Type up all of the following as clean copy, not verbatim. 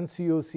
NCOC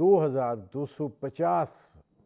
2250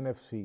NFC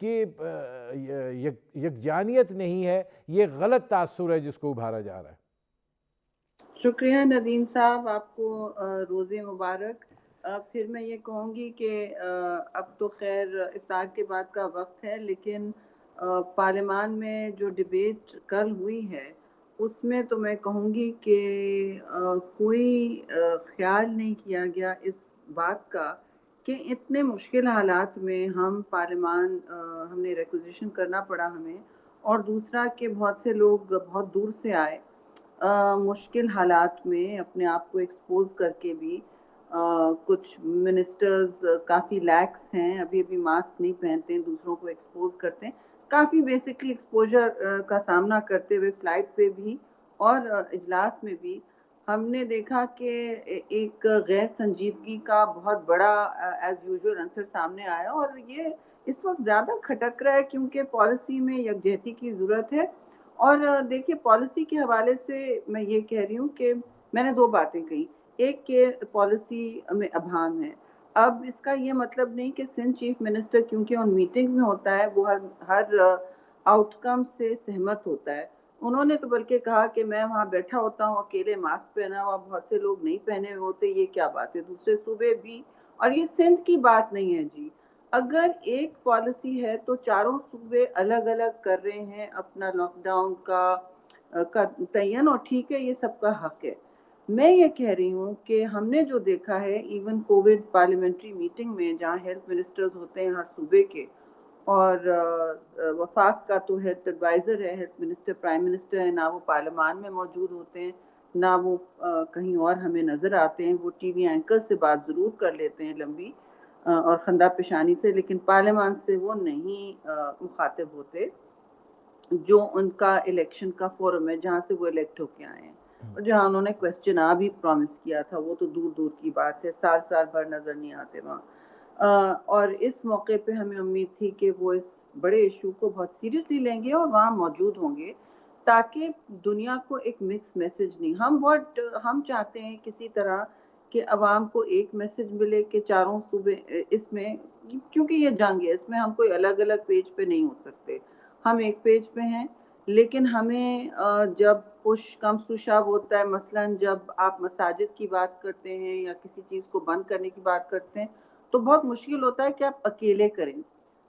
کہ یکجانیت نہیں ہے، یہ غلط تاثر ہے جس کو ابھارا جا رہا ہے؟ شکریہ ندیم صاحب، آپ کو روزے مبارک۔ پھر میں یہ کہوں گی کہ اب تو خیر افطار کے بعد کا وقت ہے، لیکن پارلیمان میں جو ڈبیٹ کل ہوئی ہے اس میں تو میں کہوں گی کہ کوئی خیال نہیں کیا گیا اس بات کا کہ اتنے مشکل حالات میں ہم پارلیمان ہم نے ریکوزیشن کرنا پڑا ہمیں، اور دوسرا کہ بہت سے لوگ بہت دور سے آئے مشکل حالات میں اپنے آپ کو ایکسپوز کر کے بھی۔ کچھ منسٹرز کافی لیکس ہیں، ابھی ماسک نہیں پہنتے ہیں، دوسروں کو ایکسپوز کرتے ہیں، کافی بیسکلی ایکسپوجر کا سامنا کرتے ہوئے فلائٹ پہ بھی اور اجلاس میں بھی ہم نے دیکھا کہ ایک غیر سنجیدگی کا بہت بڑا ایز یوزول عنصر سامنے آیا، اور یہ اس وقت زیادہ کھٹک رہا ہے کیونکہ پالیسی میں یکجہتی کی ضرورت ہے۔ اور دیکھیے پالیسی کے حوالے سے میں یہ کہہ رہی ہوں کہ میں نے دو باتیں کہی، ایک کہ پالیسی میں ابہام ہے۔ اب اس کا یہ مطلب نہیں کہ سندھ چیف منسٹر کیونکہ ان میٹنگ میں ہوتا ہے وہ ہر آؤٹ کم سے سہمت ہوتا ہے۔ انہوں نے تو بلکہ کہا کہ میں وہاں بیٹھا ہوتا ہوں اکیلے ماسک پہنا ہوا، بہت سے لوگ نہیں پہنے ہوئے ہوتے، یہ کیا بات ہے، دوسرے صوبے بھی، اور یہ سندھ کی بات نہیں ہے جی۔ اگر ایک پالیسی ہے تو چاروں صوبے الگ الگ کر رہے ہیں اپنا لاک ڈاؤن کا تعین، اور ٹھیک ہے، یہ سب کا حق ہے۔ میں یہ کہہ رہی ہوں کہ ہم نے جو دیکھا ہے ایون کووڈ پارلیمنٹری میٹنگ میں جہاں ہیلتھ منسٹرز ہوتے ہیں ہر صوبے کے، اور وفاق کا تو ہیلتھ ایڈوائزر ہے، ہیلتھ منسٹر پرائم منسٹر ہے، نہ وہ پارلیمان میں موجود ہوتے ہیں نہ وہ کہیں اور ہمیں نظر آتے ہیں۔ وہ ٹی وی اینکر سے بات ضرور کر لیتے ہیں لمبی اور خندہ پیشانی سے، لیکن پارلیمان سے وہ نہیں مخاطب ہوتے جو ان کا الیکشن کا فورم ہے جہاں سے وہ الیکٹ ہو کے آئے ہیں، اور جہاں انہوں نے کوسچن بھی پرومس کیا تھا، وہ تو دور دور کی بات ہے، سال بھر نظر نہیں آتے وہاں۔ اور اس موقع پہ ہمیں امید تھی کہ وہ اس بڑے ایشو کو بہت سیریسلی لیں گے اور وہاں موجود ہوں گے، تاکہ دنیا کو ایک مکس میسج نہیں، ہم چاہتے ہیں کسی طرح کہ عوام کو ایک میسج ملے کہ چاروں صوبے اس میں، کیونکہ یہ جنگ ہے، اس میں ہم کوئی الگ الگ پیج پہ نہیں ہو سکتے، ہم ایک پیج پہ ہیں، لیکن ہمیں جب پش کم سوشاب ہوتا ہے، مثلا جب آپ مساجد کی بات کرتے ہیں یا کسی چیز کو بند کرنے کی بات کرتے ہیں تو بہت مشکل ہوتا ہے کہ آپ اکیلے کریں،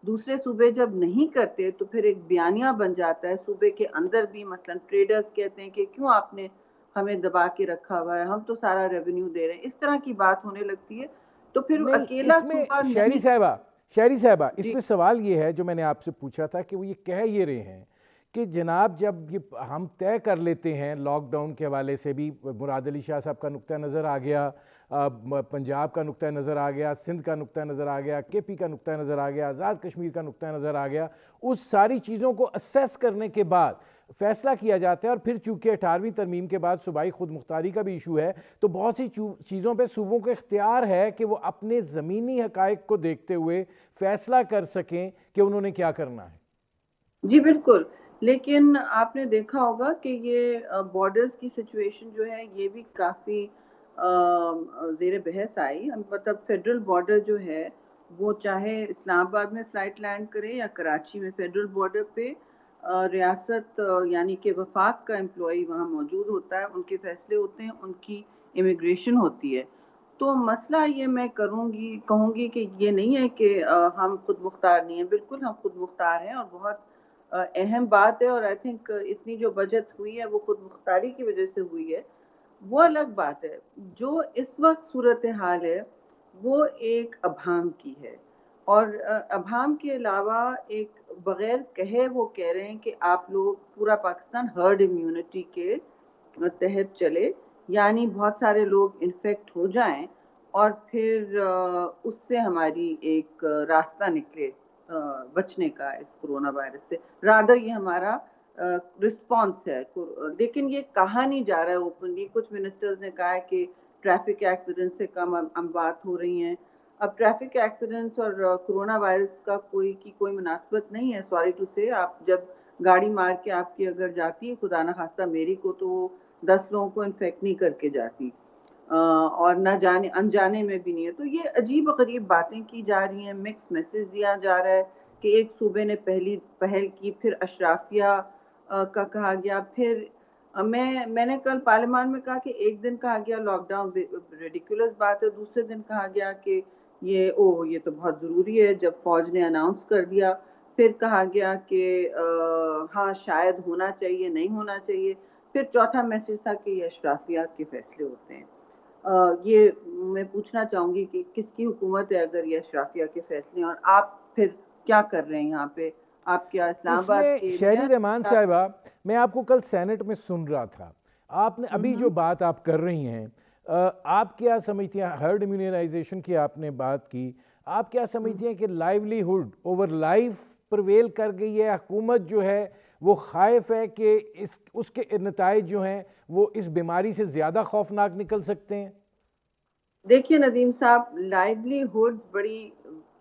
دوسرے صوبے جب نہیں کرتے تو پھر ایک بیانیہ بن جاتا ہے صوبے کے اندر بھی، مثلا ٹریڈرز کہتے ہیں کہ کیوں آپ نے ہمیں دبا کے رکھا ہوا ہے، ہم تو سارا ریونیو دے رہے ہیں، اس طرح کی بات ہونے لگتی ہے، تو پھر نہیں، اکیلا اس میں صوبہ شہری نہیں۔ صاحبہ اس جی میں سوال یہ ہے جو میں نے آپ سے پوچھا تھا کہ وہ یہ کہہ یہ رہے ہیں کہ جناب جب یہ ہم طے کر لیتے ہیں لاک ڈاؤن کے حوالے سے بھی، مراد علی شاہ صاحب کا نقطہ نظر آ گیا، پنجاب کا نقطہ نظر آ گیا، سندھ کا نقطہ نظر آ گیا، کے پی کا نقطہ نظر آ گیا، آزاد کشمیر کا نقطہ نظر آ گیا، اس ساری چیزوں کو اسیس کرنے کے بعد فیصلہ کیا جاتا ہے، اور پھر چونکہ 18ویں ترمیم کے بعد صوبائی خود مختاری کا بھی ایشو ہے، تو بہت سی چیزوں پہ صوبوں کو اختیار ہے کہ وہ اپنے زمینی حقائق کو دیکھتے ہوئے فیصلہ کر سکیں کہ انہوں نے کیا کرنا ہے۔ جی بالکل، لیکن آپ نے دیکھا ہوگا کہ یہ بارڈرز کی سچویشن جو ہے یہ بھی کافی زیر بحث آئی، مطلب فیڈرل بارڈر جو ہے وہ چاہے اسلام آباد میں فلائٹ لینڈ کرے یا کراچی میں، فیڈرل بارڈر پہ ریاست یعنی کہ وفاق کا امپلائی وہاں موجود ہوتا ہے، ان کے فیصلے ہوتے ہیں، ان کی امیگریشن ہوتی ہے۔ تو مسئلہ یہ میں کہوں گی کہ یہ نہیں ہے کہ ہم خود مختار نہیں ہیں، بالکل ہم خود مختار ہیں، اور بہت اہم بات ہے، اور آئی تھنک اتنی جو بجٹ ہوئی ہے وہ خود مختاری کی وجہ سے ہوئی ہے، وہ الگ بات ہے۔ جو اس وقت صورتحال ہے وہ ایک ابہام کی ہے، اور ابہام کے علاوہ ایک بغیر کہے وہ کہہ رہے ہیں کہ آپ لوگ پورا پاکستان ہرڈ امیونٹی کے تحت چلے، یعنی بہت سارے لوگ انفیکٹ ہو جائیں اور پھر اس سے ہماری ایک راستہ نکلے بچنے کا اس کرونا وائرس سے، رادر یہ ہمارا رسپانس ہے۔ لیکن یہ کہا نہیں جا رہا ہے اوپنلی، کچھ منسٹرز نے کہا ہے کہ ٹریفک ایکسیڈنٹ سے کم اموات ہو رہی ہیں۔ اب ٹریفک ایکسیڈنٹس اور کرونا وائرس کا کوئی مناسبت نہیں ہے، سوری ٹو سے، آپ جب گاڑی مار کے آپ کی اگر جاتی ہے، خدا نہ خواستہ میری کو، تو وہ 10 لوگوں کو انفیکٹ نہیں کر کے جاتی، اور نہ جانے انجانے میں بھی نہیں ہے۔ تو یہ عجیب و غریب باتیں کی جا رہی ہیں، مکس میسج دیا جا رہا ہے کہ ایک صوبے نے پہل کی، پھر اشرافیہ کا کہا گیا، پھر میں نے کل پارلیمان میں کہا کہ ایک دن کہا گیا لاک ڈاؤن ریڈیکولس بات ہے، دوسرے دن کہا گیا کہ یہ تو بہت ضروری ہے جب فوج نے اناؤنس کر دیا، پھر کہا گیا کہ ہاں شاید ہونا چاہیے، نہیں ہونا چاہیے، پھر چوتھا میسج تھا کہ یہ اشرافیات کے فیصلے ہوتے ہیں۔ یہ میں پوچھنا چاہوں گی کہ کس کی حکومت ہے اگر یہ اشرافیہ کے فیصلے ہیں، اور آپ پھر کیا کر رہے ہیں یہاں پہ؟ آپ کیا اسلام اس آباد میں کے شہری رحمان صاحبہ، میں آپ کو کل سینٹ میں سن رہا تھا، آپ نے ابھی جو بات آپ کر رہی ہیں، آپ کیا سمجھتی ہیں ہرڈ امیونائزیشن کی آپ نے بات کی، آپ کیا سمجھتی ہیں کہ لائیولی ہوڈ اوور لائف پرویل کر گئی ہے؟ حکومت جو ہے وہ خائف ہے کہ اس کے نتائج جو ہیں وہ اس بیماری سے زیادہ خوفناک نکل سکتے ہیں؟ دیکھیے ندیم صاحب، لائیولی ہوڈ بڑی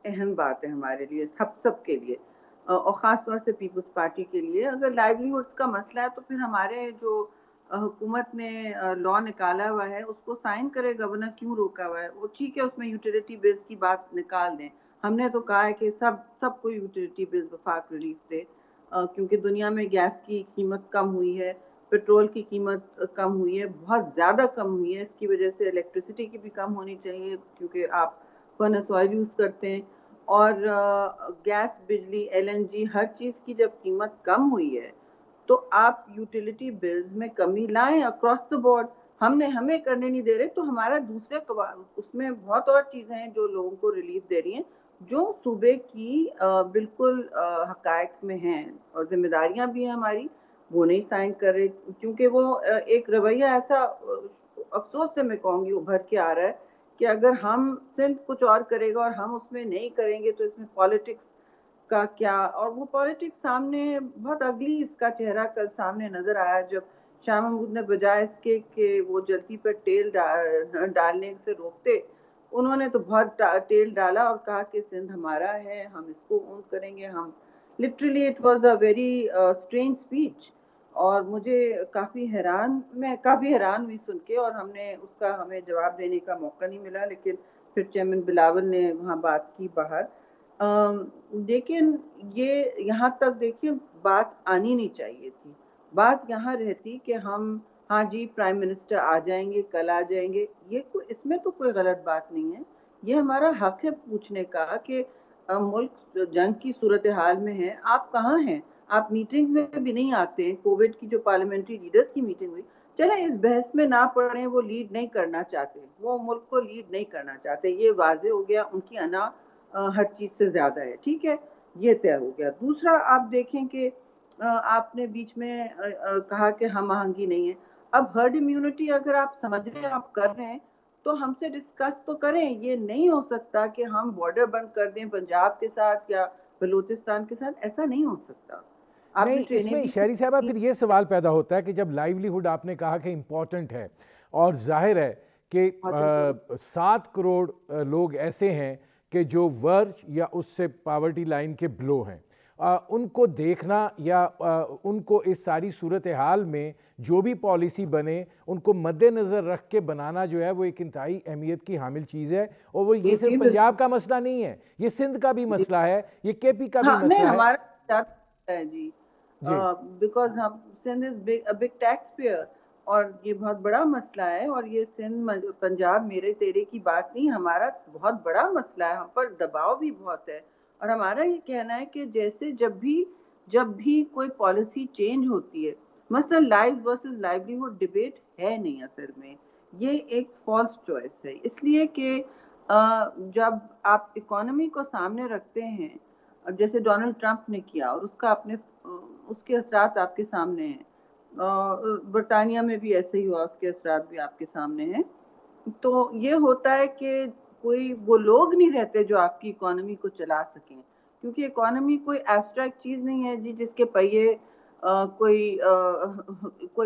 اہم بات ہے ہمارے لیے، سب کے لیے، اور خاص طور سے پیپلز پارٹی کے لیے۔ اگر لائیولی ہوڈز کا مسئلہ ہے تو پھر ہمارے جو حکومت نے لا نکالا ہوا ہے اس کو سائن کرے، گورنر کیوں روکا ہوا ہے؟ وہ ٹھیک ہے، اس میں یوٹیلیٹی بلز کی بات نکال دیں، ہم نے تو کہا ہے کہ سب کو یوٹیلیٹی بلز وفاق ریلیف دے، کیونکہ دنیا میں گیس کی قیمت کم ہوئی ہے، پیٹرول کی قیمت کم ہوئی ہے، بہت زیادہ کم ہوئی ہے، اس کی وجہ سے الیکٹریسٹی کی بھی کم ہونی چاہیے کیونکہ آپ فرنس آئل یوز کرتے ہیں، اور گیس، بجلی، ایل این جی، ہر چیز کی جب قیمت کم ہوئی ہے تو آپ یوٹیلیٹی بلز میں کمی لائیں اکراس دا بورڈ۔ ہمیں کرنے نہیں دے رہے تو ہمارا دوسرے اس میں بہت اور چیزیں ہیں جو لوگوں کو ریلیف دے رہی ہیں، جو صوبے کی بالکل حقائق میں ہیں، اور ذمہ داریاں بھی ہیں ہماری، وہ نہیں سائن کر رہے کیونکہ وہ ایک رویہ ایسا افسوس سے میں کہوں گی ابھر کے آ رہا ہے کہ اگر ہم سندھ کچھ اور کرے گا اور ہم اس میں نہیں کریں گے تو اس میں پالیٹکس کا کیا، اور وہ پالیٹکس سامنے بہت اگلی اس کا چہرہ کل سامنے نظر آیا جب شاہ محمود نے بجائے اس کے کہ وہ جلتی پر تیل ڈالنے سے روکتے، انہوں نے تو بہت تیل ڈالا اور کہا کہ سندھ ہمارا ہے، ہم اس کو اون کریں گے۔ ہم literally it was a very strange speech, اور میں کافی حیران ہوئی سن کے، اور ہمیں جواب دینے کا موقع نہیں ملا، لیکن پھر چیئرمین بلاول نے وہاں بات کی باہر۔ لیکن یہ یہاں تک دیکھیے بات آنی نہیں چاہیے تھی، بات یہاں رہتی کہ ہاں جی پرائم منسٹر آ جائیں گے، کل آ جائیں گے، اس میں تو کوئی غلط بات نہیں ہے، یہ ہمارا حق ہے پوچھنے کا کہ ملک جنگ کی صورتحال میں ہے، آپ کہاں ہیں؟ آپ میٹنگ میں بھی نہیں آتے ہیں۔ کووڈ کی جو پارلیمنٹری لیڈرز کی میٹنگ ہوئی، چلے اس بحث میں نہ پڑھیں، وہ لیڈ نہیں کرنا چاہتے، وہ ملک کو لیڈ نہیں کرنا چاہتے، یہ واضح ہو گیا، ان کی انا ہر چیز سے زیادہ ہے، ٹھیک ہے، یہ طے ہو گیا۔ دوسرا آپ دیکھیں کہ آپ نے بیچ میں کہا کہ ہم آہنگی نہیں ہے، اب ہرڈ امیونٹی اگر آپ سمجھ رہے ہیں، آپ کر رہے ہیں تو ہم سے ڈسکس تو کریں، یہ نہیں ہو سکتا کہ ہم بارڈر بند کر دیں پنجاب کے ساتھ یا بلوچستان کے ساتھ، ایسا نہیں ہو سکتا۔ آپ نے نہیں، اس ٹرینیں میں بھی شہری صاحبہ پھر یہ سوال پیدا ہوتا ہے کہ جب لائیولی ہوڈ آپ نے کہا کہ امپورٹنٹ ہے، اور ظاہر ہے کہ 7 کروڑ لوگ ایسے ہیں کہ جو ورچ یا اس سے پاورٹی لائن کے بلو ہیں، ان کو دیکھنا یا ان کو اس ساری صورتحال میں جو بھی پالیسی بنے ان کو مد نظر رکھ کے بنانا جو ہے وہ ایک انتہائی اہمیت کی حامل چیز ہے، اور وہ یہ صرف پنجاب کا مسئلہ نہیں ہے، یہ سندھ کا بھی مسئلہ ہے، یہ کے پی کا بھی نہیں، مسئلہ ہے۔ ہمارا ہے جی، جی بیکاز ہم Sindh is big tax payer, اور یہ بہت بڑا مسئلہ ہے، اور یہ سندھ پنجاب میرے تیرے کی بات نہیں، ہمارا بہت بڑا مسئلہ ہے، ہم پر دباؤ بھی بہت ہے، اور ہمارا یہ کہنا ہے کہ جیسے جب بھی کوئی پالیسی چینج ہوتی ہے، مثلا لائف ورسز لائیولیہوڈ ڈبیٹ ہے نہیں اصل میں، یہ ایک فالس چوائس ہے، اس لیے کہ جب آپ اکانومی کو سامنے رکھتے ہیں جیسے ڈونلڈ ٹرمپ نے کیا، اور اس کے اثرات آپ کے سامنے ہیں، برطانیہ میں بھی ایسے ہی ہوا، اس کے اثرات بھی آپ کے سامنے ہیں، تو یہ ہوتا ہے کہ وہ لوگ نہیں رہتے جو آپ کی اکانومی کو چلا سکیں، کیونکہ اکانومی کوئی ایبسٹریکٹ چیز نہیں ہے جی جس کے پہیے کوئی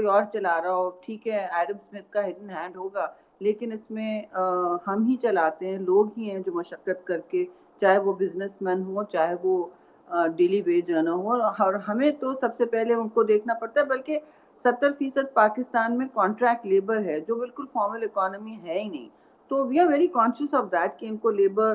اور چلا رہا ہو، ٹھیک ہے ایڈم اسمتھ کا ہڈن ہینڈ ہوگا، لیکن اس میں ہم ہی چلاتے ہیں، لوگ ہی ہیں جو مشقت کر کے، چاہے وہ بزنس مین ہو، چاہے وہ ڈیلی ویج ارنر ہو، اور ہمیں تو سب سے پہلے ان کو دیکھنا پڑتا ہے، بلکہ 70% پاکستان میں کانٹریکٹ لیبر ہے جو بالکل فارمل اکانومی ہے ہی نہیں، تو we are very conscious of that کہ ان کو لیبر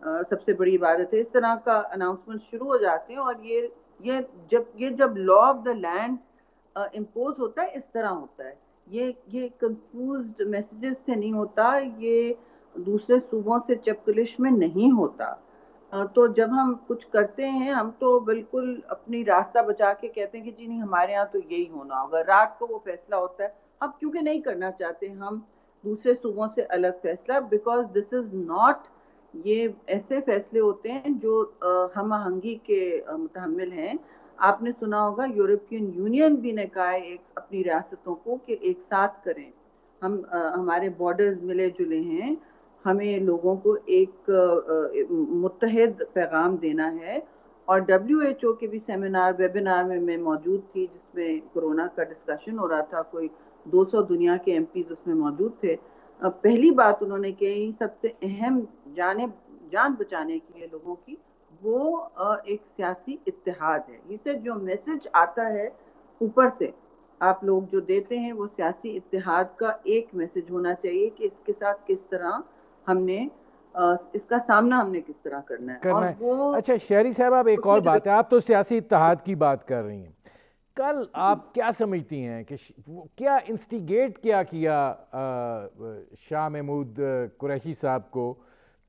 سب سے بڑی عبادت ہے، اس طرح کا اناؤنسمنٹ شروع ہو جاتے ہیں. اور یہ جب law of the land impose ہوتا ہے اس طرح ہوتا ہے. یہ کنفیوزڈ میسیجز سے نہیں ہوتا، یہ دوسرے صوبوں سے چپکلش میں نہیں ہوتا. تو جب ہم کچھ کرتے ہیں ہم تو بالکل اپنی راستہ بچا کے کہتے ہیں کہ جی نہیں ہمارے ہاں تو یہی ہونا ہوگا. رات کو وہ فیصلہ ہوتا ہے. اب کیونکہ نہیں کرنا چاہتے ہم دوسرے صوبوں سے الگ فیصلہ، بیکاز دس از ناٹ، یہ ایسے فیصلے ہوتے ہیں جو ہم آہنگی کے متحمل ہیں. آپ نے سنا ہوگا یورپین یونین بھی نے کہا ہے اپنی ریاستوں کو کہ ایک ساتھ کریں. ہمارے بارڈرز ملے جلے ہیں، ہمیں لوگوں کو ایک متحد پیغام دینا ہے. اور WHO کے بھی ویبینار میں میں موجود تھی جس میں کورونا کا ڈسکشن ہو رہا تھا. کوئی 200 دنیا کے MPs اس میں موجود تھے. پہلی بات انہوں نے کہی سب سے اہم جان بچانے کے لیے لوگوں کی، وہ ایک سیاسی اتحاد ہے. اسے جو میسج آتا ہے اوپر سے آپ لوگ جو دیتے ہیں وہ سیاسی اتحاد کا ایک میسج ہونا چاہیے کہ اس کے ساتھ کس طرح ہم نے اس کا سامنا ہم نے کس طرح کرنا ہے. اور وہ اچھا شہری صاحب، اب ایک اور بات ہے، آپ تو سیاسی اتحاد کی بات کر رہی ہیں. کل آپ کیا سمجھتی ہیں کہ کیا انسٹیگیٹ کیا شاہ محمود قریشی صاحب کو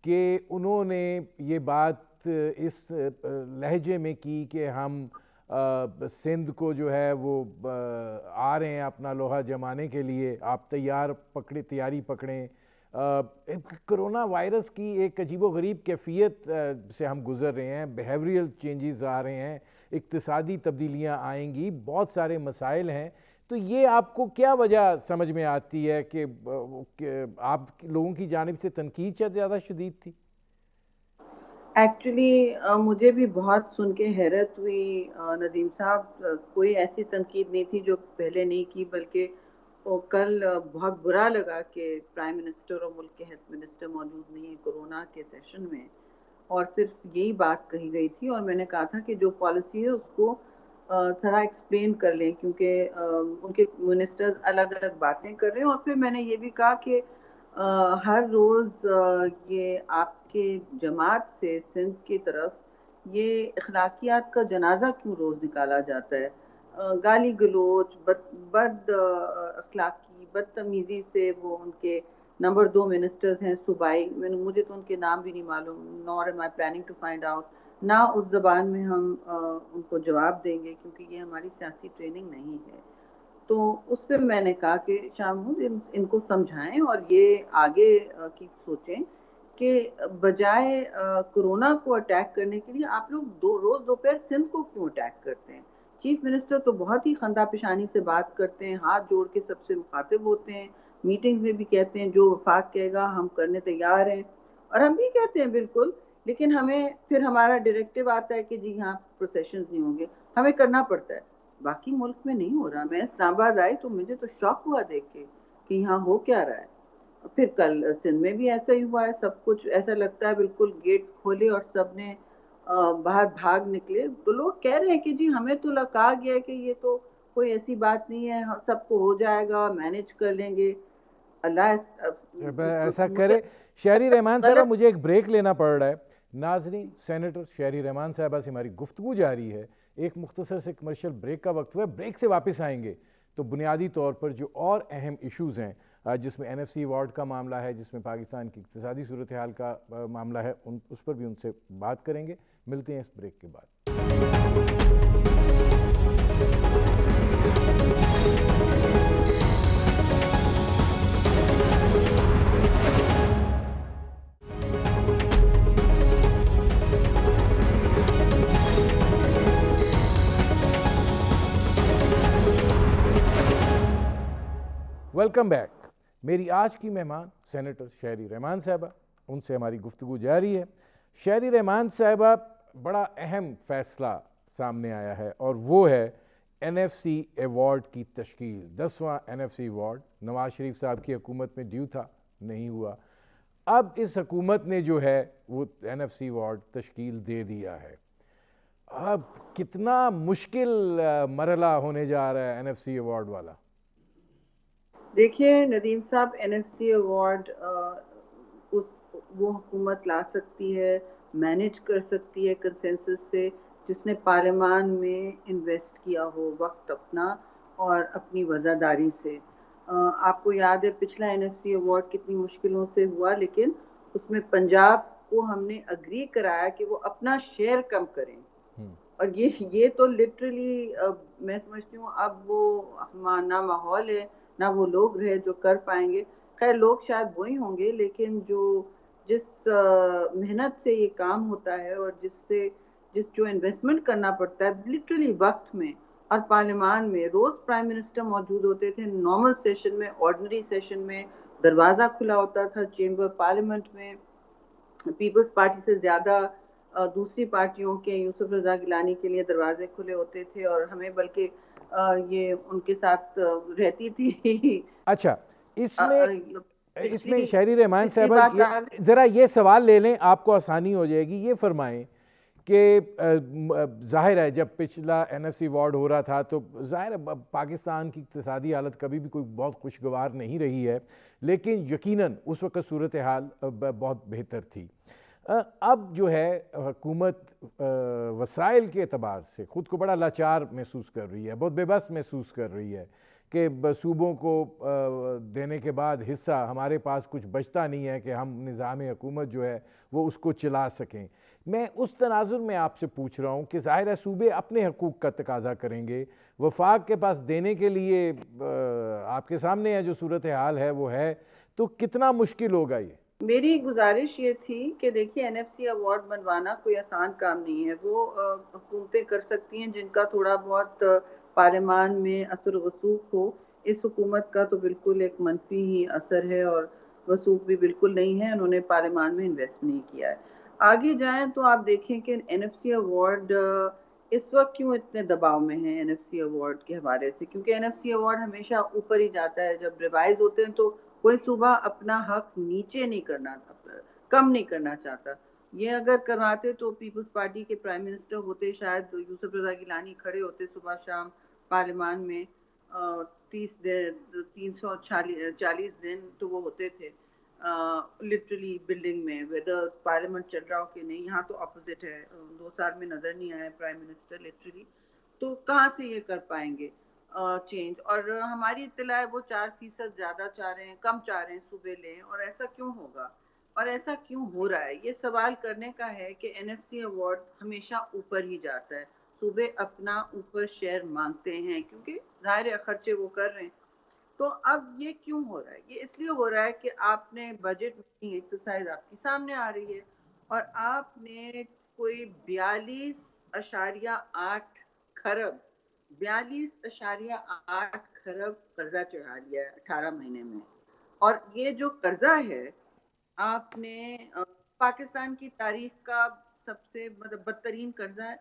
کہ انہوں نے یہ بات اس لہجے میں کی کہ ہم سندھ کو جو ہے وہ آ رہے ہیں اپنا لوہا جمانے کے لیے، آپ تیاری پکڑیں. کرونا وائرس کی ایک عجیب و غریب کیفیت سے ہم گزر رہے ہیں، بیہیویئرل چینجز آ رہے ہیں، اقتصادی تبدیلیاں آئیں گی، بہت سارے مسائل ہیں. تو یہ آپ کو کیا وجہ سمجھ میں آتی ہے کہ آپ لوگوں کی جانب سے تنقید زیادہ شدید تھی؟ ایکچولی مجھے بھی بہت سن کے حیرت ہوئی ندیم صاحب. کوئی ایسی تنقید نہیں تھی جو پہلے نہیں کی، بلکہ کل بہت برا لگا کہ پرائم منسٹر اور ملک کے ہیلتھ منسٹر موجود نہیں ہیں کورونا کے سیشن میں، اور صرف یہی بات کہی گئی تھی. اور میں نے کہا تھا کہ جو پالیسی ہے اس کو تھوڑا ایکسپلین کر لیں، کیونکہ ان کے منسٹرز الگ الگ باتیں کر رہے ہیں. اور پھر میں نے یہ بھی کہا کہ ہر روز یہ آپ کے جماعت سے سندھ کی طرف یہ اخلاقیات کا جنازہ کیوں روز نکالا جاتا ہے؟ گالی گلوچ، بد اخلاقی، بدتمیزی سے وہ ان کے نمبر 2 منسٹرز ہیں صوبائی، مجھے تو ان کے نام بھی نہیں معلوم، نور am I planning to find out. نہ اس زبان میں ہم ان کو جواب دیں گے کیونکہ یہ ہماری سیاسی ٹریننگ نہیں ہے. تو اس پہ میں نے کہا کہ شاہ محمود ان کو سمجھائیں اور یہ آگے کی سوچیں کہ بجائے کورونا کو اٹیک کرنے کے لیے آپ لوگ روز دوپہر سندھ کو کیوں اٹیک کرتے ہیں؟ چیف منسٹر تو بہت ہی خندہ پیشانی سے بات کرتے ہیں، ہاتھ جوڑ کے سب سے مخاطب ہوتے ہیں، میٹنگز میں بھی کہتے ہیں جو وفاق کہے گا ہم کرنے تیار ہیں. اور ہم بھی کہتے ہیں بالکل، لیکن ہمیں پھر ہمارا ڈائریکٹیو آتا ہے کہ جی یہاں پروسیشنز نہیں ہوں گے، ہمیں کرنا پڑتا ہے. باقی ملک میں نہیں ہو رہا. میں اسلام آباد آئی تو مجھے تو شوق ہوا دیکھ کے کہ یہاں ہو کیا رہا ہے. پھر کل سندھ میں بھی ایسا ہی ہوا ہے، سب کچھ ایسا لگتا ہے بالکل گیٹس کھولے اور سب نے باہر بھاگ نکلے. تو لوگ کہہ رہے ہیں کہ جی ہمیں تو کہا گیا ہے کہ یہ تو کوئی ایسی بات نہیں ہے، سب کو ہو جائے گا، مینج کر لیں گے. اللہ ایسا کرے. شہری رحمان صاحبہ مجھے ایک بریک لینا پڑ رہا ہے. ناظرین، سینیٹر شہری رحمان صاحبہ سے ہماری گفتگو جاری ہے. ایک مختصر سے کمرشل بریک کا وقت ہوا ہے. بریک سے واپس آئیں گے تو بنیادی طور پر جو اور اہم ایشوز ہیں جس میں NFC ایوارڈ کا معاملہ ہے، جس میں پاکستان کی اقتصادی صورتحال کا معاملہ ہے، اس پر بھی ان سے بات کریں گے. ملتے ہیں اس بریک کے بعد. Welcome back. میری آج کی مہمان سینیٹر شہری رحمان صاحبہ، ان سے ہماری گفتگو جاری ہے. شہری رحمان صاحبہ، بڑا اہم فیصلہ سامنے آیا ہے اور وہ ہے NFC ایوارڈ کی تشکیل. 10واں NFC ایوارڈ نواز شریف صاحب کی حکومت میں ڈیو تھا، نہیں ہوا. اب اس حکومت نے جو ہے وہ NFC ایوارڈ تشکیل دے دیا ہے. اب کتنا مشکل مرحلہ ہونے جا رہا ہے NFC ایوارڈ والا؟ دیکھیے ندیم صاحب، NFC ایوارڈ وہ حکومت لا سکتی ہے، مینیج کر سکتی ہے کنسنسس سے، جس نے پارلیمان میں انویسٹ کیا ہو وقت اپنا اور اپنی وزاداری سے۔ آپ کو یاد ہے پچھلا NFC ایوارڈ کتنی مشکلوں سے ہوا، لیکن اس میں پنجاب کو ہم نے اگری کرایا کہ وہ اپنا شیئر کم کریں، اور یہ تو لٹرلی میں سمجھتی ہوں اب وہ نہ ماحول ہے نہ وہ لوگ رہے جو کر پائیں گے۔ خیر لوگ شاید وہی ہوں گے، لیکن جس محنت سے یہ کام ہوتا ہے اور جو انویسٹمنٹ کرنا پڑتا ہے لٹرلی وقت میں، اور پارلیمان میں روز پرائم منسٹر موجود ہوتے تھے، نارمل سیشن میں، آرڈنری سیشن میں دروازہ کھلا ہوتا تھا چیمبر پارلیمنٹ میں، پیپلز پارٹی سے زیادہ دوسری پارٹیوں کے یوسف رضا گیلانی کے لیے دروازے کھلے ہوتے تھے، اور ہمیں بلکہ یہ ان کے ساتھ رہتی تھی۔ اچھا، اس میں پچھلی شہری رحمان پچھلی صاحبہ بات ذرا یہ سوال لے لیں، آپ کو آسانی ہو جائے گی۔ یہ فرمائیں کہ ظاہر ہے جب پچھلا NFC ایوارڈ ہو رہا تھا تو ظاہر ہے پاکستان کی اقتصادی حالت کبھی بھی کوئی بہت خوشگوار نہیں رہی ہے، لیکن یقیناً اس وقت صورتحال بہت بہتر تھی۔ اب جو ہے حکومت وسائل کے اعتبار سے خود کو بڑا لاچار محسوس کر رہی ہے، بہت بے بس محسوس کر رہی ہے کہ صوبوں کو دینے کے بعد حصہ ہمارے پاس کچھ بچتا نہیں ہے کہ ہم نظام حکومت جو ہے وہ اس کو چلا سکیں۔ میں اس تناظر میں آپ سے پوچھ رہا ہوں کہ ظاہر ہے صوبے اپنے حقوق کا تقاضا کریں گے، وفاق کے پاس دینے کے لیے آپ کے سامنے ہے جو صورتحال ہے وہ ہے، تو کتنا مشکل ہوگا یہ؟ میری گزارش یہ تھی کہ دیکھیے NFC ایوارڈ بنوانا کوئی آسان کام نہیں ہے، وہ حکومتیں کر سکتی ہیں جن کا تھوڑا بہت پارلیمان میں اثر و رسوخ ہو۔ اس حکومت کا تو بالکل ایک منفی ہی اثر ہے اور رسوخ بھی بالکل نہیں ہے، انہوں نے پارلیمان میں انویسٹ نہیں کیا ہے۔ آگے جائیں تو آپ دیکھیں کہ NFC ایوارڈ اس وقت کیوں اتنے دباؤ میں ہیں NFC ایوارڈ کے حوالے سے، کیونکہ NFC ایوارڈ ہمیشہ اوپر ہی جاتا ہے، جب ریوائز ہوتے ہیں تو کوئی صوبہ اپنا حق نیچے نہیں کرنا، کم نہیں کرنا چاہتا۔ یہ اگر کرواتے تو پیپلز پارٹی کے پرائم منسٹر ہوتے، شاید یوسف رضا گیلانی کھڑے ہوتے صبح شام پارلیمان میں 340 دن تو وہ ہوتے تھے لٹرلی بلڈنگ میں، ویدر پارلیمنٹ چل رہا ہو کہ نہیں۔ یہاں تو اپوزٹ ہے، 2 سال میں نظر نہیں آیا پرائم منسٹر لٹرلی، تو کہاں سے یہ کر پائیں گے چینج؟ اور ہماری اطلاع ہے وہ 4% زیادہ چاہ رہے ہیں، کم چاہ رہے ہیں صوبے لیں، اور ایسا کیوں ہوگا اور ایسا کیوں ہو رہا ہے؟ یہ سوال کرنے کا ہے کہ NFC ایوارڈ ہمیشہ اوپر ہی جاتا ہے، صوبے اپنا اوپر شیئر مانگتے ہیں کیونکہ ظاہر خرچے وہ کر رہے ہیں۔ تو اب یہ کیوں ہو رہا ہے؟ یہ اس لیے ہو رہا ہے کہ آپ نے بجٹ میٹنگ ایکسرسائز آپ کی سامنے آ رہی ہے، اور آپ نے کوئی 42.8 کھرب 42.8 کھرب قرضہ چڑھا لیا ہے 18 مہینے میں، اور یہ جو قرضہ ہے آپ نے پاکستان کی تاریخ کا سب سے بدترین قرضہ ہے،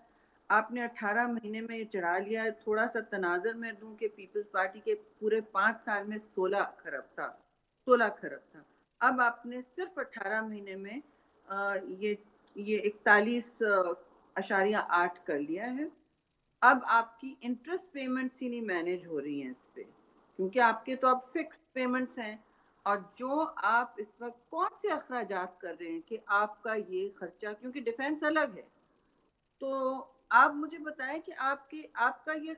آپ نے 18 مہینے میں یہ چڑھا لیا ہے۔ تھوڑا سا تناظر میں دوں کہ پیپلز پارٹی کے پورے 5 سال میں 16 کھرب تھا، 16 کھرب تھا، اب آپ نے صرف 18 مہینے میں یہ 41.8 کر لیا ہے۔ اب آپ کی انٹرسٹ پیمنٹس ہی نہیں مینیج ہو رہی ہیں اس پہ، کیونکہ آپ کے تو اب فکس پیمنٹس ہیں، اور جو آپ اس وقت کون سے اخراجات کر رہے ہیں کہ آپ کا یہ خرچہ، کیونکہ ڈیفینس الگ ہے، تو آپ مجھے بتائیں کہ آپ کا یہ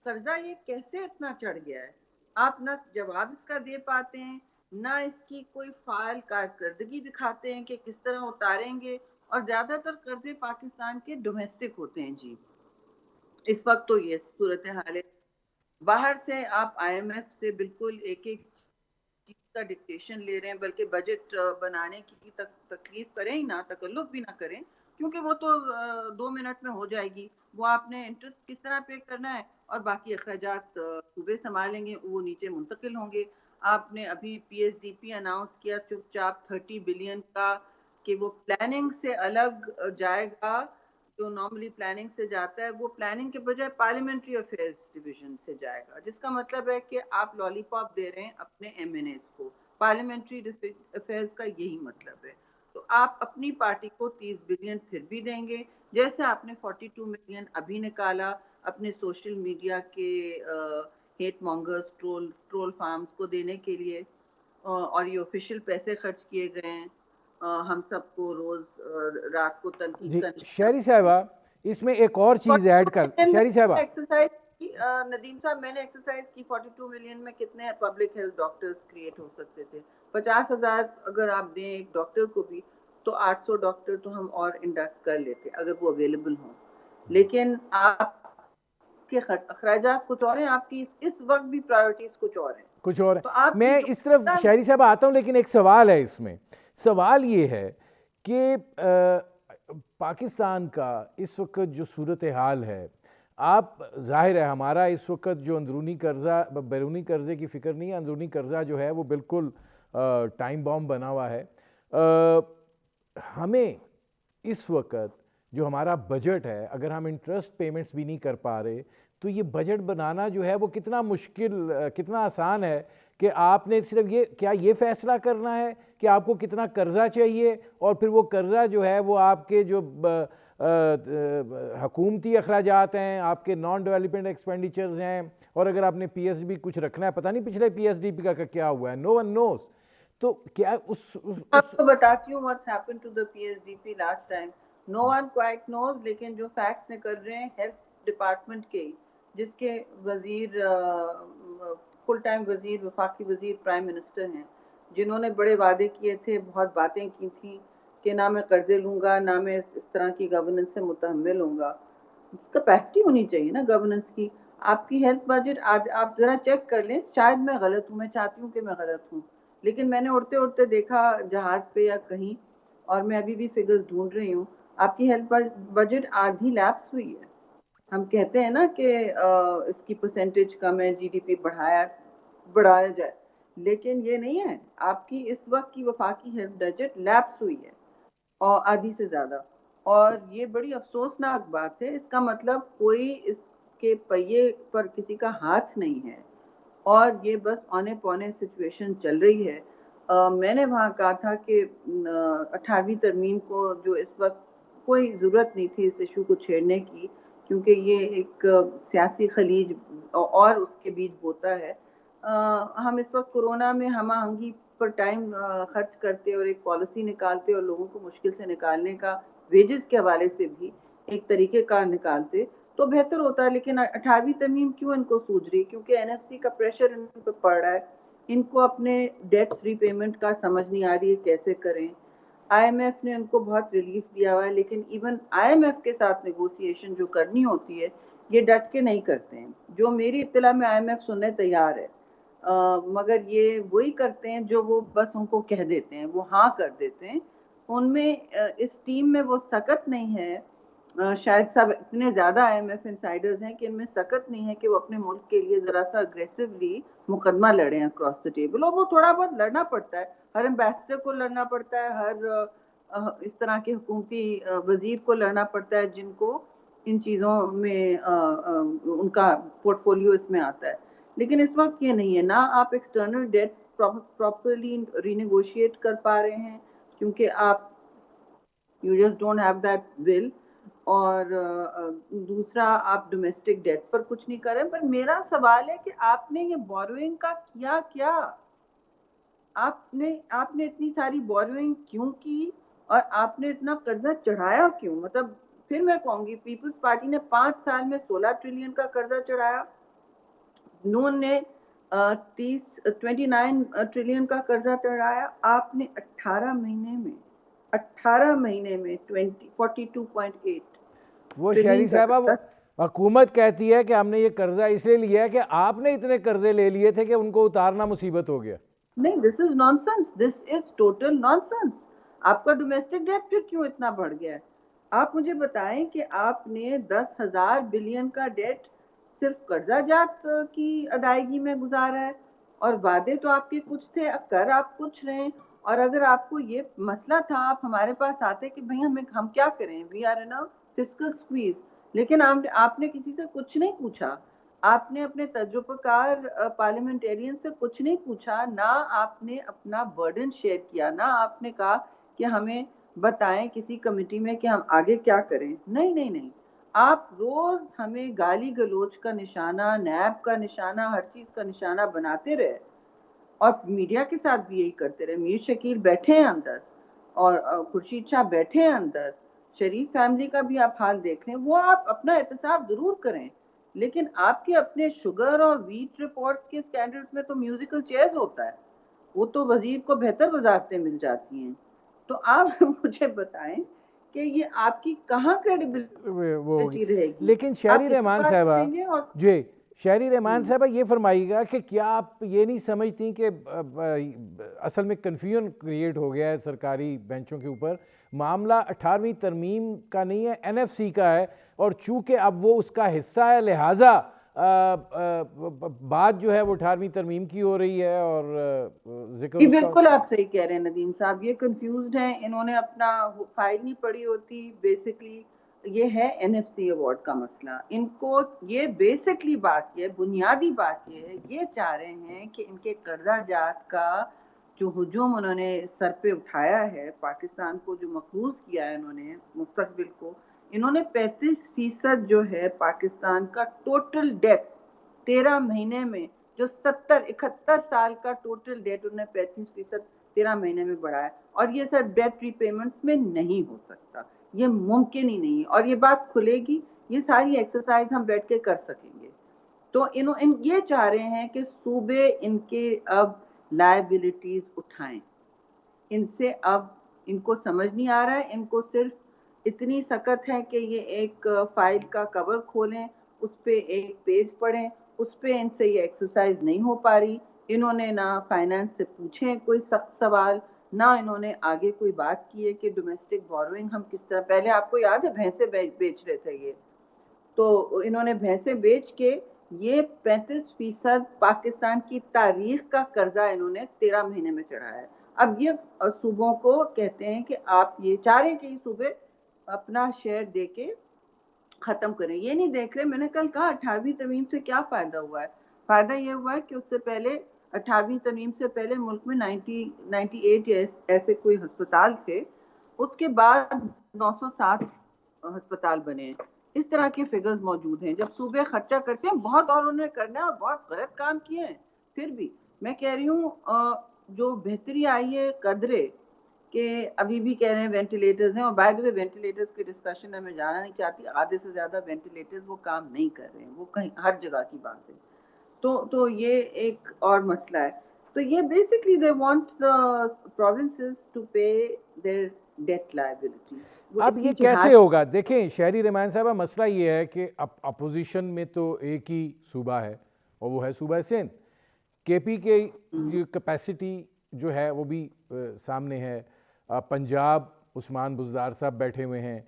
قرضہ یہ کیسے اتنا چڑھ گیا ہے؟ آپ نہ جواب اس کا دے پاتے ہیں، نہ اس کی کوئی فعال کارکردگی دکھاتے ہیں کہ کس طرح اتاریں گے، اور زیادہ تر قرضے پاکستان کے ڈومیسٹک ہوتے ہیں جی۔ اس وقت تو یہ صورتحال ہے، باہر سے آپ IMF سے بالکل ایک چیز کا ڈکٹیشن لے رہے ہیں، بلکہ بجٹ بنانے کی تکلیف کریں ہی نہ، تکلف بھی نہ کریں، کیونکہ وہ تو 2 منٹ میں ہو جائے گی۔ وہ آپ نے انٹرسٹ کس طرح پے کرنا ہے اور باقی اخراجات صوبے سنبھالیں گے، وہ نیچے منتقل ہوں گے۔ آپ نے ابھی PSDP اناؤنس کیا چپ چاپ 30 بلین کا، کہ وہ پلاننگ سے الگ جائے گا، جو نارملی پلاننگ سے جاتا ہے وہ پلاننگ کے بجائے پارلیمنٹری افیئرز ڈویژن سے جائے گا، جس کا مطلب ہے کہ آپ لالی پاپ دے رہے ہیں اپنے MNAs کو۔ پارلیمنٹری افیئرز کا یہی مطلب ہے۔ تو آپ اپنی پارٹی کو 30 بلین پھر بھی دیں گے، جیسے آپ نے 42 ملین ابھی نکالا اپنے سوشل میڈیا کے ہیٹ مانگرز، ٹرول فارمز کو دینے کے لیے، اور یہ آفیشیل پیسے خرچ کیے گئے ہیں۔ ہم سب کو روز رات کو تنقید جی کا شہری صاحبہ اس میں ایک اور چیز ایڈ کر، شہری صاحبہ ایکسرسائز کی ندیم صاحب، میں نے ایکسرسائز کی 42 ملین میں کتنے پبلک ہیلتھ ڈاکٹرز کریٹ ہو سکتے تھے؟ 50,000 اگر آپ دیں ایک ڈاکٹر کو بھی تو 800 ڈاکٹر تو ہم اور انڈکٹ کر لیتے اگر وہ اویلیبل ہوں. لیکن آپ کے اخراجات کچھ اور ہیں، آپ کی اس وقت بھی پرائورٹیز کچھ اور ہیں. کچھ اور تو آپ میں اس طرف شہری صاحب آتا ہوں، لیکن ایک سوال ہے اس میں. سوال یہ ہے کہ پاکستان کا اس وقت جو صورتحال ہے، آپ ظاہر ہے ہمارا اس وقت جو اندرونی قرضہ، بیرونی قرضے کی فکر نہیں ہے، اندرونی قرضہ جو ہے وہ بالکل ٹائم بام بنا ہوا ہے. ہمیں اس وقت جو ہمارا بجٹ ہے، اگر ہم انٹرسٹ پیمنٹس بھی نہیں کر پا رہے تو یہ بجٹ بنانا جو ہے وہ کتنا مشکل، کتنا آسان ہے کہ آپ نے صرف یہ فیصلہ کرنا ہے کہ آپ کو کتنا قرضہ چاہیے، اور پھر وہ قرضہ جو ہے وہ آپ کے جو حکومتی اخراجات ہیں، آپ کے نان ڈیولپمنٹ ایکسپینڈیچرز ہیں، اور اگر آپ نے پی ایس ڈی پی کچھ رکھنا ہے، پتہ نہیں پچھلے پی ایس ڈی پی کا کیا ہوا ہے، نو ون نوز. تو کیا آپ کو بتاتی ہوں what's happened to the PSDP last time. No one quite knows. لیکن جو فیکٹس نکل رہے ہیں ہیلتھ ڈپارٹمنٹ کے، جس کے وزیر فل ٹائم وزیر، وفاقی وزیر پرائم منسٹر ہیں، جنہوں نے بڑے وعدے کیے تھے، بہت باتیں کی تھیں کہ نہ میں قرضے لوں گا، نہ میں اس طرح کی گورننس سے متحمل ہوں گا. کیپیسٹی ہونی چاہیے نا گورننس کی. آپ کی ہیلتھ بجٹ آپ ذرا چیک کر لیں، شاید میں غلط ہوں، میں چاہتی ہوں کہ میں غلط ہوں، لیکن میں نے اڑتے اڑتے دیکھا جہاز پہ یا کہیں، اور میں ابھی بھی فگرز ڈھونڈ رہی ہوں، آپ کی ہیلتھ بجٹ آدھی لیپس ہوئی ہے. ہم کہتے ہیں نا کہ اس کی پرسنٹیج کم ہے، جی ڈی پی بڑھایا جائے، لیکن یہ نہیں ہے. آپ کی اس وقت کی وفاقی ہیلتھ بجٹ لیپس ہوئی ہے، اور آدھی سے زیادہ. اور یہ بڑی افسوسناک بات ہے. اس کا مطلب کوئی اس کے پہیے پر کسی کا ہاتھ نہیں ہے، اور یہ بس اونے پونے سچویشن چل رہی ہے. میں نے وہاں کہا تھا کہ 18ویں ترمیم کو جو اس وقت کوئی ضرورت نہیں تھی اس ایشو کو چھیڑنے کی، کیونکہ یہ ایک سیاسی خلیج اور اس کے بیچ بوتا ہے. ہم اس وقت کورونا میں ہم آہنگی پر ٹائم خرچ کرتے اور ایک پالیسی نکالتے اور لوگوں کو مشکل سے نکالنے کا ویجز کے حوالے سے بھی ایک طریقہ کار نکالتے تو بہتر ہوتا ہے. لیکن 18ویں ترمیم کیوں ان کو سوج رہی؟ کیونکہ این ایف سی کا پریشر ان پہ پڑ رہا ہے. ان کو اپنے ڈیٹس ری پیمنٹ کا سمجھ نہیں آ رہی ہے کیسے کریں. آئی ایم ایف نے ان کو بہت ریلیف دیا ہوا ہے، لیکن ایون آئی ایم ایف کے ساتھ نیگوسیشن جو کرنی ہوتی ہے یہ ڈٹ کے نہیں کرتے ہیں. جو میری اطلاع میں آئی ایم ایف سننے تیار ہے، مگر یہ وہی کرتے ہیں جو وہ بس ان کو کہہ دیتے ہیں، وہ ہاں کر دیتے ہیں. ان میں اس ٹیم میں وہ سکت نہیں ہے. شاید سب اتنے زیادہ آئی ایم ایف انسائڈرز ہیں کہ ان میں سکت نہیں ہے کہ وہ اپنے ملک کے لیے ذرا سا اگریسولی مقدمہ لڑیں اکراس دا ٹیبل. اور وہ تھوڑا بہت لڑنا پڑتا ہے، ہر ایمبیسڈر کو لڑنا پڑتا ہے، ہر اس طرح کے حکومتی وزیر کو لڑنا پڑتا ہے جن کو ان چیزوں میں ان کا پورٹ فولیو اس میں آتا ہے. لیکن اس وقت یہ نہیں ہے، نہ آپ ایکسٹرنل ڈیٹ پراپرلی رینیگوشیٹ کر پا رہے ہیں کیونکہ آپ you just don't have that will, اور دوسرا آپ ڈومیسٹک ڈیٹ پر کچھ نہیں کر رہے. پر میرا سوال ہے کہ آپ نے یہ بوروئنگ کا کیا آپ نے اتنی ساری بوروئنگ کیوں کی، اور آپ نے اتنا قرضہ چڑھایا کیوں؟ مطلب پھر میں کہوں گی پیپلز پارٹی نے 5 سال میں 16 ٹریلین کا قرضہ چڑھایا، نون نے 29 ٹریلین کا قرضہ چڑھایا، آپ نے 18 مہینے میں 42.8. وہ شہری صاحبہ حکومت کہتی ہے کہ ہم نے یہ قرضہ اس لیے لیا ہے کہ آپ نے اتنے قرضے لے لیے تھے کہ ان کو اتارنا مصیبت ہو گیا. نہیں، this is nonsense, this is total nonsense. آپ کا ڈومیسٹک ڈیٹ پھر کیوں اتنا بڑھ گیا ہے؟ آپ مجھے بتائیں کہ آپ نے 10,000 بلین کا ڈیٹ صرف قرضہ جات کی ادائیگی میں گزارا ہے، اور وعدے تو آپ کے کچھ تھے، کر آپ کچھ رہے ہیں. اور اگر آپ کو یہ مسئلہ تھا آپ ہمارے پاس آتے کہ بھئی ہم کیا کریں، we are in fiscal squeeze. لیکن آپ نے کسی سے کچھ نہیں پوچھا، آپ نے اپنے تجربہ کار پارلیمنٹیرین سے کچھ نہیں پوچھا، نہ آپ نے اپنا برڈن شیئر کیا، نہ آپ نے کہا کہ ہمیں بتائیں کسی کمیٹی میں کہ ہم آگے کیا کریں. نہیں، آپ روز ہمیں گالی گلوچ کا نشانہ، نیب کا نشانہ، ہر چیز کا نشانہ بناتے رہے، اور میڈیا کے ساتھ بھی یہی کرتے رہے. میر شکیل بیٹھے ہیں اندر اور خورشید شاہ بیٹھے ہیں اندر، شریف فیملی کا بھی آپ حال دیکھ لیں، وہ آپ اپنا احتساب ضرور کریں، لیکن آپ کے اپنے شوگر اور ویٹ رپورٹس کے سٹینڈرڈز میں تو میوزیکل چیئرز ہوتا ہے، وہ تو وزیر کو بہتر وزارتیں مل جاتی ہیں. تو آپ مجھے بتائیں کہ یہ آپ کی کہاں وہ کریڈیبلٹی رہے گی؟ لیکن آپ شہری اسی رحمان بات صاحبہ، کریں گے اور جی شہری رحمان صاحبہ یہ فرمائیے گا کہ کیا آپ یہ نہیں سمجھتی کہ اصل میں کنفیوژن کریٹ ہو گیا ہے سرکاری بینچوں کے اوپر؟ معاملہ 18ویں ترمیم کا نہیں ہے، NFC کا ہے، اور چونکہ اب وہ اس کا حصہ ہے لہٰذا بات جو ہے وہ 18ویں ترمیم کی ہو رہی ہے اور ذکر جی اس کا. بالکل آپ صحیح کہہ رہے ہیں ندیم صاحب، یہ کنفیوزڈ ہیں، انہوں نے اپنا فائل نہیں پڑھی ہوتی. بیسکلی یہ ہے NFC ایوارڈ کا مسئلہ. ان کو یہ بیسکلی بات یہ بنیادی بات یہ ہے، یہ چاہ رہے ہیں کہ ان کے قرضہ جات کا جو ہجوم انہوں نے سر پہ اٹھایا ہے، پاکستان کو جو مقروض کیا ہے انہوں نے مستقبل کو، انہوں نے 35% جو ہے پاکستان کا ٹوٹل ڈیٹ 13 مہینے میں، جو 71 سال کا ٹوٹل ڈیٹ انہوں نے 35% 13 مہینے میں بڑھایا، اور یہ سر ڈیٹ ری پیمنٹس میں نہیں ہو سکتا، یہ ممکن ہی نہیں ہے. اور یہ بات کھلے گی، یہ ساری ایکسرسائز ہم بیٹھ کے کر سکیں گے. تو یہ چاہ رہے ہیں کہ صوبے ان کے اب لائبلٹیز اٹھائیں. ان سے اب ان کو سمجھ نہیں آ رہا ہے، ان کو صرف اتنی سکت ہے کہ یہ ایک فائل کا کور کھولیں، اس پہ ایک پیج پڑھیں، اس پہ ان سے یہ ایکسرسائز نہیں ہو پا رہی. انہوں نے نہ فائنانس سے پوچھیں کوئی سخت سوال، نہ انہوں نے آگے کوئی بات کی ہے کہ ڈومیسٹک بوروئنگ ہم کس طرح، پہلے آپ کو یاد ہے بھینسیں بیچ رہے تھے یہ، تو انہوں نے بھینسیں بیچ کے یہ 35% پاکستان کی تاریخ کا قرضہ انہوں نے 13 مہینے میں چڑھایا ہے. اب یہ صوبوں کو کہتے ہیں کہ آپ یہ چاہ رہے ہیں کہ یہ صوبے اپنا شیئر دے کے ختم کریں. یہ نہیں دیکھ رہے، میں نے کل کہا 18ویں ترمیم سے کیا فائدہ ہوا ہے. فائدہ یہ ہوا ہے کہ اس سے پہلے 18ویں ترمیم سے پہلے ملک میں 98 ایسے کوئی ہسپتال تھے، اس کے بعد 907 ہسپتال بنے ہیں. اس طرح کے فگرز موجود ہیں. جب صوبے خرچہ کرتے ہیں بہت، اور انہوں نے کرنا ہے اور بہت غلط کام کیے ہیں، پھر بھی میں کہہ رہی ہوں جو بہتری آئی ہے قدرے کہ ابھی بھی کہہ رہے ہیں وینٹیلیٹرز ہیں، اور بائی دی وے وینٹیلیٹرز کی ڈسکشن میں جانا نہیں چاہتی، آدھے سے زیادہ وینٹیلیٹرز وہ کام نہیں کر رہے ہیں، وہ کہیں ہر جگہ کی بات ہے. تو یہ ایک اور مسئلہ ہے. تو یہ basically they want the provinces to pay their debt liability. اب یہ کیسے ہوگا؟ دیکھیں شہری رحمان صاحبہ، مسئلہ یہ ہے کہ اپوزیشن میں تو ایک ہی صوبہ ہے اور وہ ہے صوبہ سندھ. KP کے کیپیسٹی جو ہے وہ بھی سامنے ہے. پنجاب عثمان بزدار صاحب بیٹھے ہوئے ہیں،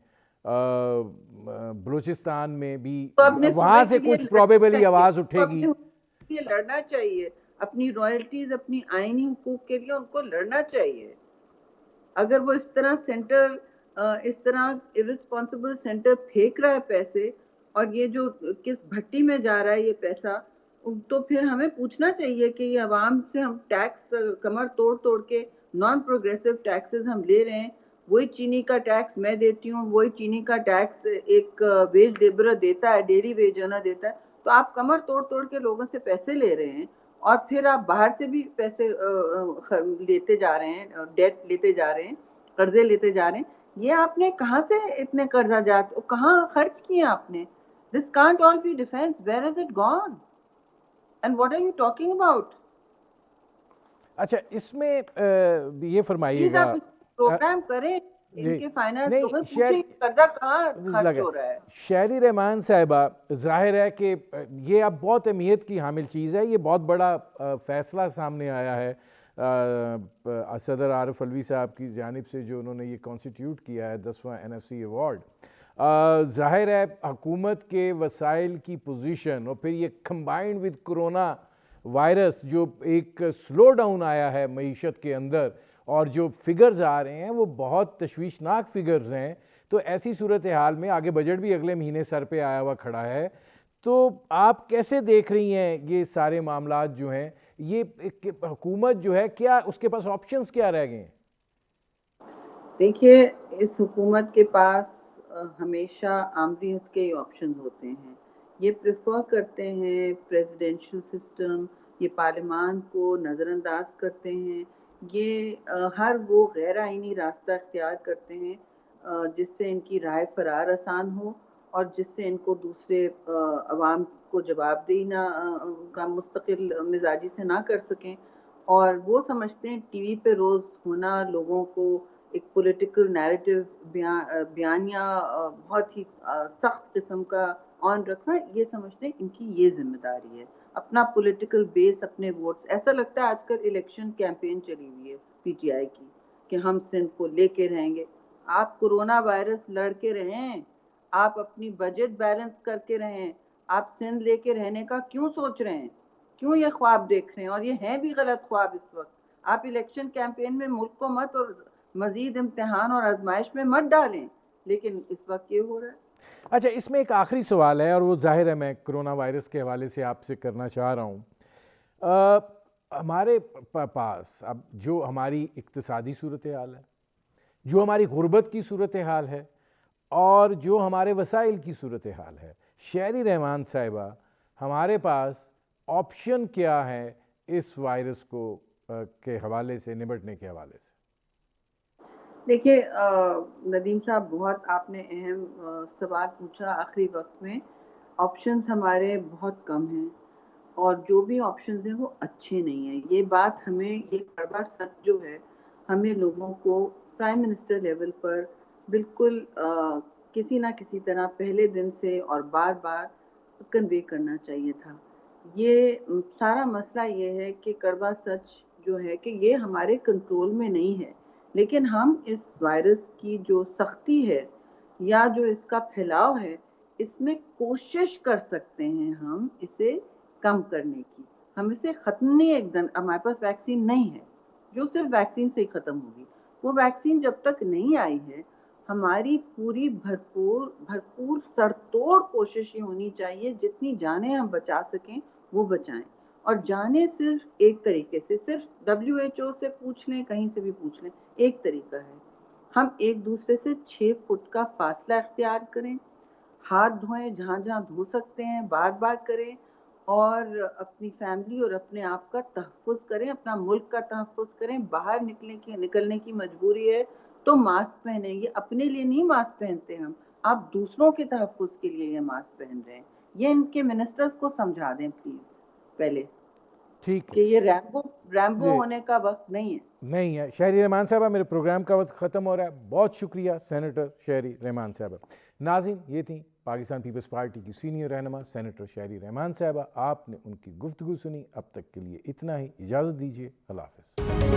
بلوچستان میں بھی وہاں سے کچھ پروبیبلی آواز اٹھے گی. یہ لڑنا چاہیے اپنی رائلٹیز، اپنی آئینی حقوق کے لیے ان کو لڑنا چاہیے. اگر وہ اس طرح سینٹر اس طرح irresponsible سینٹر پھینک رہا ہے پیسے، اور یہ جو کس بھٹی میں جا رہا ہے یہ پیسہ، تو پھر ہمیں پوچھنا چاہیے کہ یہ عوام سے ہم ٹیکس کمر توڑ توڑ کے نان پروگریسو ٹیکسز ہم لے رہے ہیں. وہی چینی کا ٹیکس میں دیتی ہوں، وہی چینی کا ٹیکس ایک ویج لیبرر دیتا ہے، ڈیلی ویج ارنر دیتا ہے. تو آپ کمر توڑ توڑ کے لوگوں سے پیسے لے رہے ہیں، اور پھر آپ باہر سے بھی پیسے لیتے جا رہے ہیں، ڈیٹ لیتے جا رہے ہیں، قرضے لیتے جا رہے ہیں. یہ آپ نے کہاں سے اتنے قرضہ جات کہاں خرچ کیے آپ نے؟ This can't all be defense. Where has it gone? And what are you talking about? اچھا اس میں یہ فرمائیے پلیز گا، آپ پروگرام کریں، ان کے فائنانس نہیں لوگوں پوچھیں قرضہ کہاں خرچ ہو رہا ہے. شہری رحمان صاحبہ، ظاہر ہے کہ یہ اب بہت اہمیت کی حامل چیز ہے. یہ بہت بڑا فیصلہ سامنے آیا ہے صدر عارف علوی صاحب کی جانب سے، جو انہوں نے یہ کانسٹیٹیوٹ کیا ہے 10واں NFC ایوارڈ. ظاہر ہے حکومت کے وسائل کی پوزیشن، اور پھر یہ کمبائنڈ ود کرونا وائرس جو ایک سلو ڈاؤن آیا ہے معیشت کے اندر، اور جو فگرز آ رہے ہیں وہ بہت تشویشناک فگرز ہیں. تو ایسی صورتحال میں آگے بجٹ بھی اگلے مہینے سر پہ آیا ہوا کھڑا ہے. تو آپ کیسے دیکھ رہی ہیں یہ سارے معاملات جو ہیں؟ یہ حکومت جو ہے کیا اس کے پاس آپشنز کیا رہ گئے ہیں؟ دیکھیے اس حکومت کے پاس ہمیشہ آمدیت کے آپشنز ہوتے ہیں. یہ پریفر کرتے ہیں پریزیڈنشل سسٹم، یہ پارلیمان کو نظر انداز کرتے ہیں. یہ ہر وہ غیر آئینی راستہ اختیار کرتے ہیں جس سے ان کی رائے فرار آسان ہو اور جس سے ان کو دوسرے عوام کو جواب دہی نہ کا مستقل مزاجی سے نہ کر سکیں، اور وہ سمجھتے ہیں ٹی وی پہ روز ہونا، لوگوں کو ایک پولیٹیکل نیریٹو بیانیہ بہت ہی سخت قسم کا آن رکھنا، یہ سمجھتے ہیں ان کی یہ ذمہ داری ہے، اپنا پولیٹیکل بیس، اپنے ووٹس. ایسا لگتا ہے آج کل الیکشن کیمپین چلی ہوئی ہے پی ٹی آئی کی کہ ہم سندھ کو لے کے رہیں گے. آپ کورونا وائرس لڑ کے رہیں، آپ اپنی بجٹ بیلنس کر کے رہیں، آپ سندھ لے کے رہنے کا کیوں سوچ رہے ہیں؟ کیوں یہ خواب دیکھ رہے ہیں؟ اور یہ ہیں بھی غلط خواب. اس وقت آپ الیکشن کیمپین میں ملک کو مت اور مزید امتحان اور آزمائش میں مت ڈالیں، لیکن اس وقت یہ ہو رہا ہے. اچھا، اس میں ایک آخری سوال ہے اور وہ ظاہر ہے میں کرونا وائرس کے حوالے سے آپ سے کرنا چاہ رہا ہوں. ہمارے پاس اب جو ہماری اقتصادی صورتحال ہے، جو ہماری غربت کی صورتحال ہے اور جو ہمارے وسائل کی صورتحال ہے، شہری رحمان صاحبہ ہمارے پاس آپشن کیا ہے اس وائرس کو کے حوالے سے نمٹنے کے حوالے سے؟ دیکھیے ندیم صاحب، بہت آپ نے اہم سوال پوچھا آخری وقت میں. آپشنز ہمارے بہت کم ہیں اور جو بھی آپشنز ہیں وہ اچھے نہیں ہیں. یہ بات ہمیں، یہ کڑوا سچ جو ہے، ہمیں لوگوں کو پرائم منسٹر لیول پر بالکل کسی نہ کسی طرح پہلے دن سے اور بار بار کنوے کرنا چاہیے تھا. یہ سارا مسئلہ یہ ہے کہ کڑوا سچ جو ہے کہ یہ ہمارے کنٹرول میں نہیں ہے، لیکن ہم اس وائرس کی جو سختی ہے یا جو اس کا پھیلاؤ ہے، اس میں کوشش کر سکتے ہیں ہم اسے کم کرنے کی. ہم اسے ختم نہیں، ایک دن ہمارے پاس ویکسین نہیں ہے جو صرف ویکسین سے ہی ختم ہوگی. وہ ویکسین جب تک نہیں آئی ہے، ہماری پوری بھرپور سرتوڑ کوشش یہ ہونی چاہیے جتنی جانیں ہم بچا سکیں وہ بچائیں. اور جانیں صرف ایک طریقے سے، صرف WHO سے پوچھ لیں، کہیں سے بھی پوچھ لیں، ایک طریقہ ہے. ہم ایک دوسرے سے 6 فٹ کا فاصلہ اختیار کریں، ہاتھ دھوئیں جہاں جہاں دھو سکتے ہیں، بار بار کریں، اور اپنی فیملی اور اپنے آپ کا تحفظ کریں، اپنا ملک کا تحفظ کریں. باہر نکلنے کی مجبوری ہے تو ماسک پہنیں. یہ اپنے لیے نہیں ماسک پہنتے ہم، آپ دوسروں کے تحفظ کے لیے یہ ماسک پہن رہے ہیں. یہ ان کے منسٹرز کو سمجھا دیں پلیز پہلے ٹھیک ہے کہ یہ ریمبو جی، ہونے کا وقت نہیں ہے. نہیں ہے. شہری رحمان صاحبہ، میرے پروگرام کا وقت ختم ہو رہا ہے. بہت شکریہ سینیٹر شہری رحمان صاحبہ. ناظرین، یہ تھیں پاکستان پیپلز پارٹی کی سینئر رہنما سینیٹر شہری رحمان صاحبہ. آپ نے ان کی گفتگو سنی. اب تک کے لیے اتنا ہی. اجازت دیجیے. اللہ حافظ.